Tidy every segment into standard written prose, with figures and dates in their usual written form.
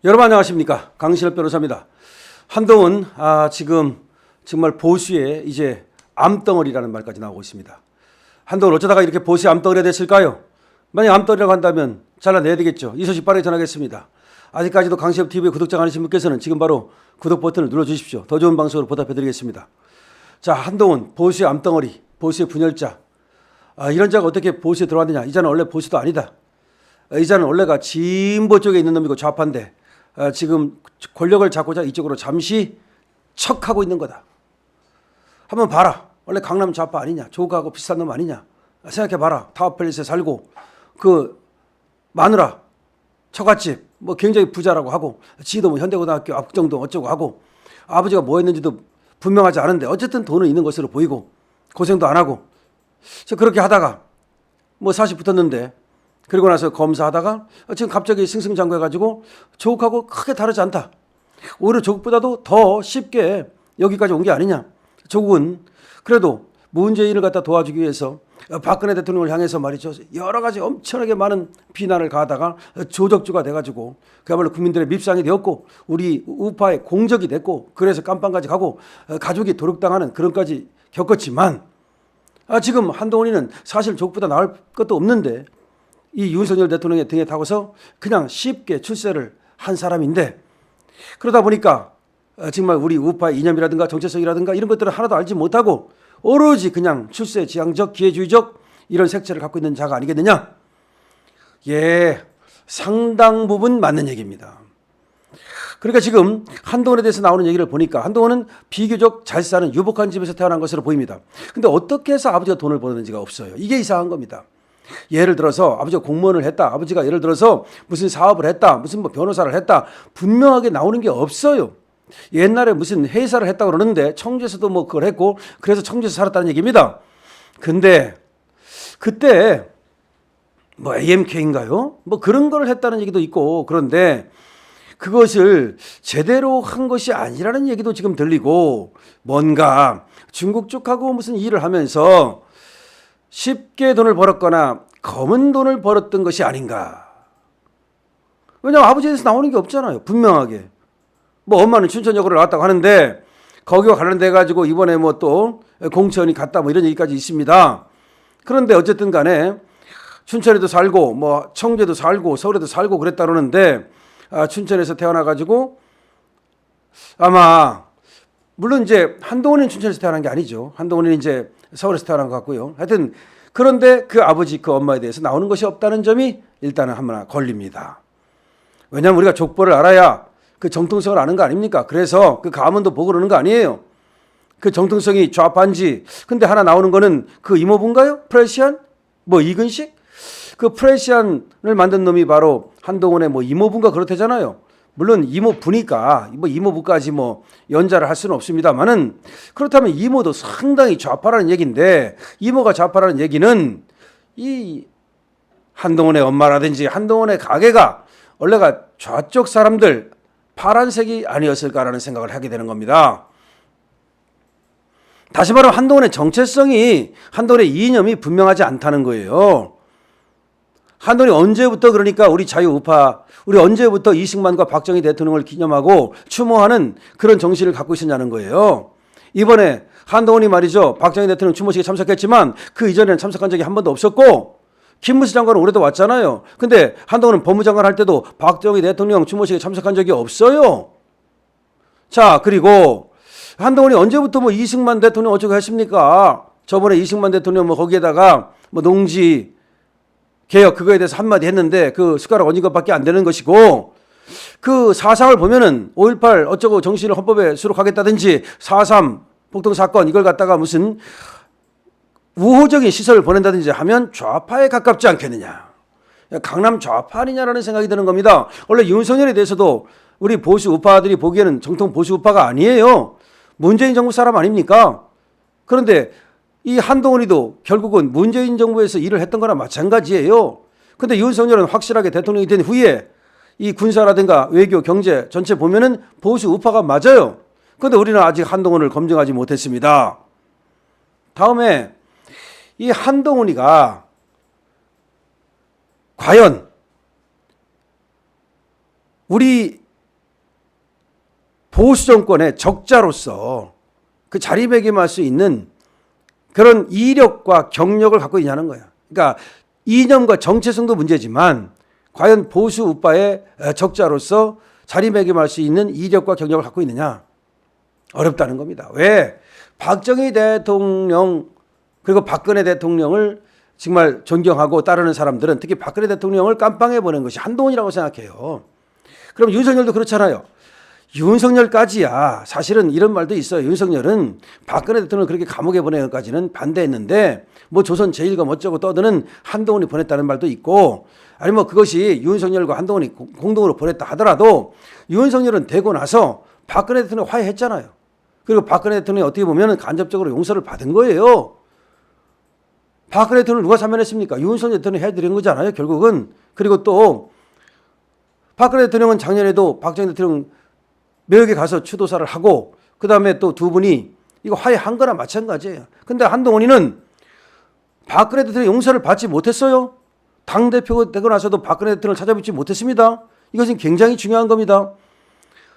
여러분 안녕하십니까? 강신업 변호사입니다. 한동훈 지금 정말 보수의 이제 암덩어리라는 말까지 나오고 있습니다. 한동훈 어쩌다가 이렇게 보수의 암덩어리가 됐을까요? 만약 암덩어리라고 한다면 잘라내야 되겠죠. 이 소식 빠르게 전하겠습니다. 아직까지도 강신업 TV의 구독자가 아니신 분께서는 지금 바로 구독 버튼을 눌러주십시오. 더 좋은 방송으로 보답해드리겠습니다. 자, 한동훈 보수의 암덩어리, 보수의 분열자. 이런 자가 어떻게 보수에 들어왔느냐? 이 자는 원래 보수도 아니다. 이 자는 원래가 진보 쪽에 있는 놈이고 좌파인데 지금 권력을 잡고자 이쪽으로 잠시 척하고 있는 거다. 한번 봐라. 원래 강남 좌파 아니냐? 조국하고 비슷한 놈 아니냐? 생각해봐라. 타워팰리스에 살고 그 마누라 처갓집 뭐 굉장히 부자라고 하고 지도 뭐 현대고등학교 압정동 어쩌고 하고 아버지가 뭐 했는지도 분명하지 않은데 어쨌든 돈은 있는 것으로 보이고 고생도 안 하고 그렇게 하다가 뭐 40 붙었는데 그리고 나서 검사하다가 지금 갑자기 승승장구해가지고 조국하고 크게 다르지 않다. 오히려 조국보다도 더 쉽게 여기까지 온 게 아니냐. 조국은 그래도 문재인을 갖다 도와주기 위해서 박근혜 대통령을 향해서 말이죠. 여러 가지 엄청나게 많은 비난을 가하다가 조적주가 돼가지고 그야말로 국민들의 밉상이 되었고 우리 우파의 공적이 됐고 그래서 깜빵까지 가고 가족이 도륙당하는 그런까지 겪었지만 지금 한동훈이는 사실 조국보다 나을 것도 없는데 이 윤석열 대통령의 등에 타고서 그냥 쉽게 출세를 한 사람인데 그러다 보니까 정말 우리 우파의 이념이라든가 정체성이라든가 이런 것들을 하나도 알지 못하고 오로지 그냥 출세지향적 기회주의적 이런 색채를 갖고 있는 자가 아니겠느냐. 예, 상당 부분 맞는 얘기입니다. 그러니까 지금 한동훈에 대해서 나오는 얘기를 보니까 한동훈은 비교적 잘 사는 유복한 집에서 태어난 것으로 보입니다. 근데 어떻게 해서 아버지가 돈을 벌었는지가 없어요. 이게 이상한 겁니다. 예를 들어서 아버지가 공무원을 했다. 아버지가 예를 들어서 무슨 사업을 했다. 무슨 뭐 변호사를 했다. 분명하게 나오는 게 없어요. 옛날에 무슨 회사를 했다고 그러는데 청주에서도 뭐 그걸 했고 그래서 청주에서 살았다는 얘기입니다. 근데 그때 뭐 AMK인가요? 뭐 그런 걸 했다는 얘기도 있고 그런데 그것을 제대로 한 것이 아니라는 얘기도 지금 들리고 뭔가 중국 쪽하고 무슨 일을 하면서 쉽게 돈을 벌었거나 검은 돈을 벌었던 것이 아닌가. 왜냐하면 아버지에서 나오는 게 없잖아요. 분명하게. 뭐 엄마는 춘천여고를 나왔다고 하는데 거기와 관련돼 가지고 이번에 뭐 또 공천이 갔다 뭐 이런 얘기까지 있습니다. 그런데 어쨌든 간에 춘천에도 살고 뭐 청주에도 살고 서울에도 살고 그랬다 그러는데 춘천에서 태어나 가지고 아마 물론 이제 한동훈은 춘천에서 태어난 게 아니죠. 한동훈은 이제 서울에서 태어난 것 같고요. 하여튼 그런데 그 아버지 그 엄마에 대해서 나오는 것이 없다는 점이 일단은 하나 걸립니다. 왜냐하면 우리가 족보를 알아야 그 정통성을 아는 거 아닙니까? 그래서 그 가문도 보고 그러는 거 아니에요. 그 정통성이 좌파인지. 근데 하나 나오는 거는 그 이모부인가요? 프레시안? 뭐 이근식? 그 프레시안을 만든 놈이 바로 한동훈의 뭐 이모부인가 그렇대잖아요. 물론 이모부니까 뭐 이모부까지 뭐 연자를 할 수는 없습니다만은 그렇다면 이모도 상당히 좌파라는 얘기인데 이모가 좌파라는 얘기는 이 한동훈의 엄마라든지 한동훈의 가게가 원래가 좌쪽 사람들 파란색이 아니었을까라는 생각을 하게 되는 겁니다. 다시 말하면 한동훈의 정체성이 한동훈의 이념이 분명하지 않다는 거예요. 한동훈이 언제부터 그러니까 우리 자유우파 우리 언제부터 이승만과 박정희 대통령을 기념하고 추모하는 그런 정신을 갖고 있었냐는 거예요. 이번에 한동훈이 말이죠. 박정희 대통령 추모식에 참석했지만 그 이전에는 참석한 적이 한 번도 없었고 김문수 장관은 올해도 왔잖아요. 근데 한동훈은 법무장관 할 때도 박정희 대통령 추모식에 참석한 적이 없어요. 자, 그리고 한동훈이 언제부터 뭐 이승만 대통령 어쩌고 했습니까? 저번에 이승만 대통령 뭐 거기에다가 뭐 농지 개혁 그거에 대해서 한마디 했는데 그 숟가락 얹은 것밖에 안 되는 것이고 그 사상을 보면은 5.18 어쩌고 정신을 헌법에 수록하겠다든지 4.3 폭동 사건 이걸 갖다가 무슨 우호적인 시설을 보낸다든지 하면 좌파에 가깝지 않겠느냐. 강남 좌파 아니냐라는 생각이 드는 겁니다. 원래 윤석열에 대해서도 우리 보수 우파들이 보기에는 정통 보수 우파가 아니에요. 문재인 정부 사람 아닙니까? 그런데 이 한동훈이도 결국은 문재인 정부에서 일을 했던 거나 마찬가지예요. 근데 윤석열은 확실하게 대통령이 된 후에 이 군사라든가 외교, 경제 전체 보면은 보수 우파가 맞아요. 그런데 우리는 아직 한동훈을 검증하지 못했습니다. 다음에 이 한동훈이가 과연 우리 보수 정권의 적자로서 그 자리매김할 수 있는 그런 이력과 경력을 갖고 있냐는 거야. 그러니까 이념과 정체성도 문제지만 과연 보수 우파의 적자로서 자리매김할 수 있는 이력과 경력을 갖고 있느냐? 어렵다는 겁니다. 왜? 박정희 대통령 그리고 박근혜 대통령을 정말 존경하고 따르는 사람들은 특히 박근혜 대통령을 깜빵에 보낸 것이 한동훈이라고 생각해요. 그럼 윤석열도 그렇잖아요. 윤석열까지야 사실은 이런 말도 있어요. 윤석열은 박근혜 대통령을 그렇게 감옥에 보내는 것까지는 반대했는데 뭐 조선 제1검 어쩌고 떠드는 한동훈이 보냈다는 말도 있고 아니 뭐 그것이 윤석열과 한동훈이 공동으로 보냈다 하더라도 윤석열은 되고 나서 박근혜 대통령 화해했잖아요. 그리고 박근혜 대통령이 어떻게 보면 간접적으로 용서를 받은 거예요. 박근혜 대통령을 누가 사면했습니까? 윤석열 대통령이 해드린 거잖아요. 결국은. 그리고 또 박근혜 대통령은 작년에도 박정희 대통령 묘역에 가서 추도사를 하고 그다음에 또 두 분이 이거 화해한 거나 마찬가지예요. 근데 한동훈이는 박근혜 대통령 용서를 받지 못했어요. 당대표가 되고 나서도 박근혜 대통령을 찾아뵙지 못했습니다. 이것은 굉장히 중요한 겁니다.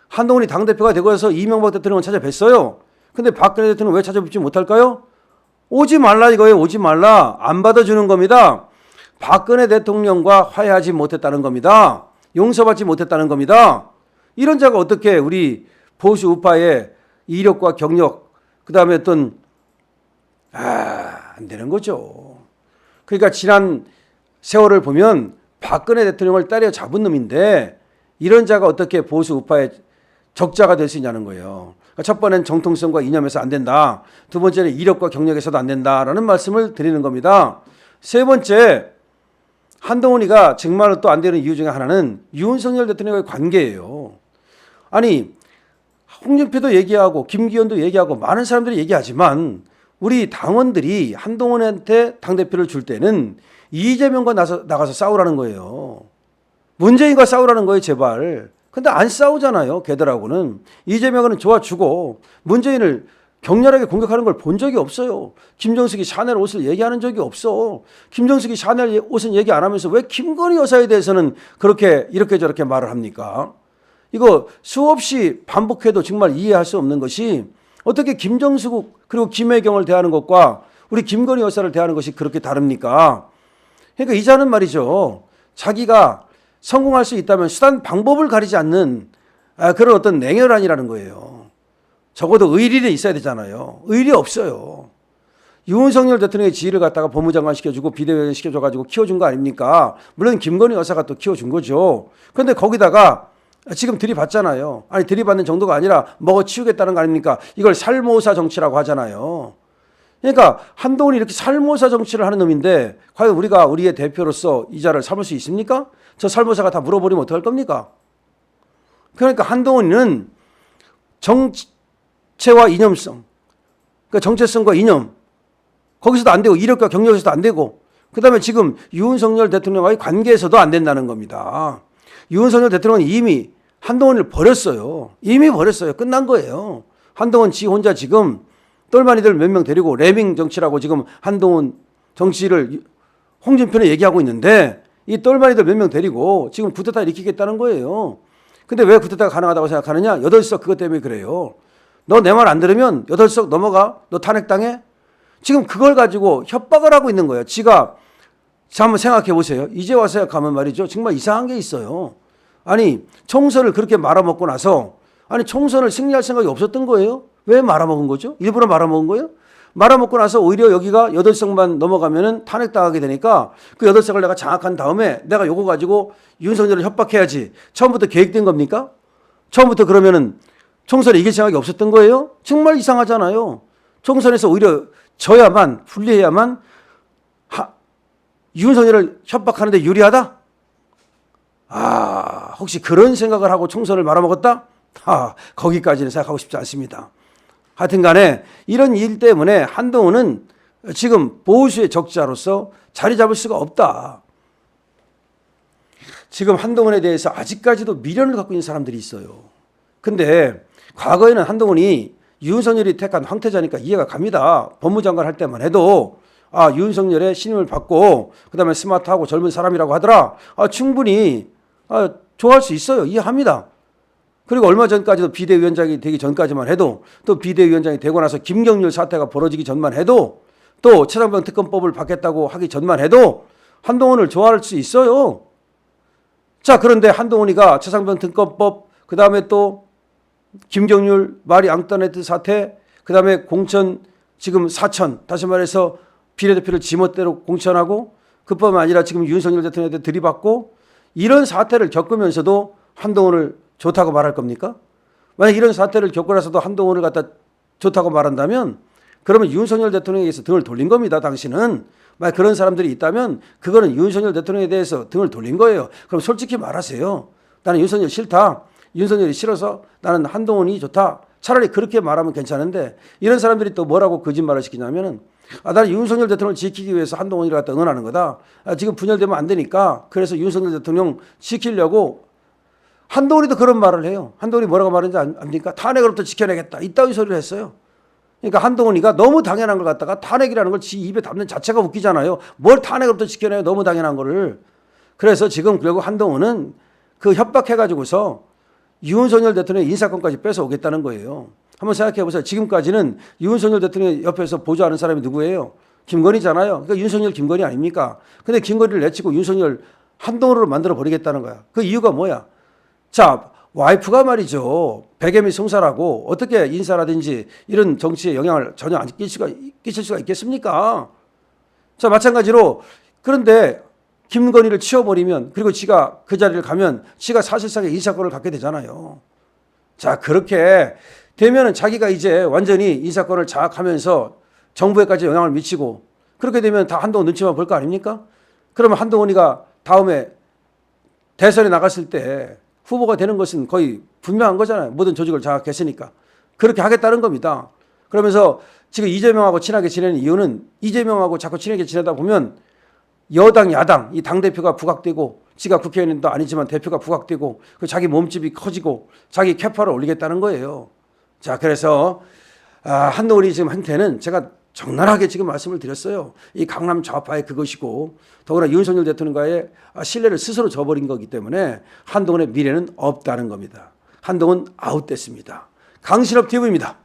한동훈이 당대표가 되고 나서 이명박 대통령을 찾아뵀어요. 근데 박근혜 대통령 왜 찾아뵙지 못할까요? 오지 말라 이거예요. 오지 말라. 안 받아주는 겁니다. 박근혜 대통령과 화해하지 못했다는 겁니다. 용서받지 못했다는 겁니다. 이런 자가 어떻게 우리 보수 우파의 이력과 경력 그다음에 어떤 안 되는 거죠. 그러니까 지난 세월을 보면 박근혜 대통령을 때려잡은 놈인데 이런 자가 어떻게 보수 우파의 적자가 될 수 있냐는 거예요. 첫 번째는 정통성과 이념에서 안 된다. 두 번째는 이력과 경력에서도 안 된다라는 말씀을 드리는 겁니다. 세 번째, 한동훈이가 정말로 또 안 되는 이유 중에 하나는 윤석열 대통령과의 관계예요. 아니 홍준표도 얘기하고 김기현도 얘기하고 많은 사람들이 얘기하지만 우리 당원들이 한동훈한테 당대표를 줄 때는 이재명과 나가서 싸우라는 거예요. 문재인과 싸우라는 거예요. 제발. 근데 안 싸우잖아요. 걔들하고는. 이재명은 좋아주고 문재인을 격렬하게 공격하는 걸 본 적이 없어요. 김정숙이 샤넬 옷을 얘기하는 적이 없어. 김정숙이 샤넬 옷은 얘기 안 하면서 왜 김건희 여사에 대해서는 그렇게 이렇게 저렇게 말을 합니까? 이거 수없이 반복해도 정말 이해할 수 없는 것이 어떻게 김정숙 그리고 김혜경을 대하는 것과 우리 김건희 여사를 대하는 것이 그렇게 다릅니까? 그러니까 이자는 말이죠. 자기가 성공할 수 있다면 수단 방법을 가리지 않는 그런 어떤 냉혈한이라는 거예요. 적어도 의리는 있어야 되잖아요. 의리 없어요. 윤석열 대통령의 지위를 갖다가 법무장관 시켜주고 비대위원 시켜줘가지고 키워준 거 아닙니까? 물론 김건희 여사가 또 키워준 거죠. 그런데 거기다가 지금 들이받잖아요. 아니 들이받는 정도가 아니라 먹어치우겠다는 거 아닙니까? 이걸 살모사 정치라고 하잖아요. 그러니까 한동훈이 이렇게 살모사 정치를 하는 놈인데 과연 우리가 우리의 대표로서 이 자를 삼을 수 있습니까? 저 살모사가 다 물어버리면 어떡할 겁니까? 그러니까 한동훈은 정체와 이념성, 그러니까 정체성과 이념 거기서도 안 되고 이력과 경력에서도 안 되고 그다음에 지금 윤석열 대통령과의 관계에서도 안 된다는 겁니다. 윤석열 대통령은 이미 한동훈을 버렸어요. 이미 버렸어요. 끝난 거예요. 한동훈 지 혼자 지금 똘마니들 몇 명 데리고 레밍 정치라고 지금 한동훈 정치를 홍준표는 얘기하고 있는데 이 똘마니들 몇 명 데리고 지금 쿠데타 일으키겠다는 거예요. 근데 왜 쿠데타가 가능하다고 생각하느냐? 8석 그것 때문에 그래요. 너 내 말 안 들으면 8석 넘어가. 너 탄핵당해. 지금 그걸 가지고 협박을 하고 있는 거예요. 지가 자, 한번 생각해 보세요. 이제 와서 가면 말이죠. 정말 이상한 게 있어요. 아니 총선을 그렇게 말아먹고 나서 아니 총선을 승리할 생각이 없었던 거예요. 왜 말아먹은 거죠? 일부러 말아먹은 거예요? 말아먹고 나서 오히려 여기가 8석만 넘어가면은 탄핵당하게 되니까 그 8석을 내가 장악한 다음에 내가 요거 가지고 윤석열을 협박해야지. 처음부터 계획된 겁니까? 처음부터 그러면은 총선에 이길 생각이 없었던 거예요? 정말 이상하잖아요. 총선에서 오히려 져야만 불리해야만 윤석열을 협박하는데 유리하다? 혹시 그런 생각을 하고 총선을 말아먹었다? 거기까지는 생각하고 싶지 않습니다. 하여튼 간에 이런 일 때문에 한동훈은 지금 보수의 적자로서 자리 잡을 수가 없다. 지금 한동훈에 대해서 아직까지도 미련을 갖고 있는 사람들이 있어요. 근데 과거에는 한동훈이 윤석열이 택한 황태자니까 이해가 갑니다. 법무장관 할 때만 해도 윤석열의 신임을 받고 그다음에 스마트하고 젊은 사람이라고 하더라. 충분히 좋아할 수 있어요. 이해합니다. 그리고 얼마 전까지도 비대위원장이 되기 전까지만 해도 또 비대위원장이 되고 나서 김경률 사태가 벌어지기 전만 해도 또 최상병 특검법을 받겠다고 하기 전만 해도 한동훈을 좋아할 수 있어요. 자, 그런데 한동훈이가 최상병 특검법, 그 다음에 또 김경률 마리 앙따네트 사태, 그 다음에 공천 지금 사천, 다시 말해서 비례대표를 지멋대로 공천하고 그뿐만 아니라 지금 윤석열 대통령한테 들이받고 이런 사태를 겪으면서도 한동훈을 좋다고 말할 겁니까? 만약 이런 사태를 겪고 나서도 한동훈을 갖다 좋다고 말한다면 그러면 윤석열 대통령에게서 등을 돌린 겁니다. 당신은. 만약 그런 사람들이 있다면 그거는 윤석열 대통령에 대해서 등을 돌린 거예요. 그럼 솔직히 말하세요. 나는 윤석열 싫다. 윤석열이 싫어서 나는 한동훈이 좋다. 차라리 그렇게 말하면 괜찮은데 이런 사람들이 또 뭐라고 거짓말을 시키냐면은 나는 윤석열 대통령을 지키기 위해서 한동훈이를 갖다 응원하는 거다. 지금 분열되면 안 되니까 그래서 윤석열 대통령 지키려고 한동훈이도 그런 말을 해요. 한동훈이 뭐라고 말했는지 압니까? 탄핵으로부터 지켜내겠다. 이따위 소리를 했어요. 그러니까 한동훈이가 너무 당연한 걸 갖다가 탄핵이라는 걸 지 입에 담는 자체가 웃기잖아요. 뭘 탄핵으로부터 지켜내요. 너무 당연한 거를. 그래서 지금 결국 한동훈은 그 협박해가지고서 윤석열 대통령의 인사권까지 뺏어오겠다는 거예요. 한번 생각해 보세요. 지금까지는 윤석열 대통령 옆에서 보조하는 사람이 누구예요? 김건희잖아요. 그러니까 윤석열 김건희 아닙니까? 근데 김건희를 내치고 윤석열 한동훈으로 만들어 버리겠다는 거야. 그 이유가 뭐야? 자, 와이프가 말이죠. 백애미 송사라고 어떻게 인사라든지 이런 정치에 영향을 전혀 안 끼칠 수가 있겠습니까? 자, 마찬가지로 그런데 김건희를 치워버리면 그리고 지가 그 자리를 가면 지가 사실상의 인사권을 갖게 되잖아요. 자, 그렇게 되면은 자기가 이제 완전히 인사권을 장악하면서 정부에까지 영향을 미치고 그렇게 되면 다 한동훈 눈치만 볼 거 아닙니까? 그러면 한동훈이가 다음에 대선에 나갔을 때 후보가 되는 것은 거의 분명한 거잖아요. 모든 조직을 장악했으니까. 그렇게 하겠다는 겁니다. 그러면서 지금 이재명하고 친하게 지내는 이유는 이재명하고 자꾸 친하게 지내다 보면 여당, 야당, 이 당대표가 부각되고 지가 국회의원도 아니지만 대표가 부각되고 자기 몸집이 커지고 자기 캐파를 올리겠다는 거예요. 자, 그래서 한동훈이 지금 한테는 제가 적나라하게 지금 말씀을 드렸어요. 이 강남 좌파의 그것이고 더구나 윤석열 대통령과의 신뢰를 스스로 저버린 거기 때문에 한동훈의 미래는 없다는 겁니다. 한동훈 아웃됐습니다. 강신업 TV입니다.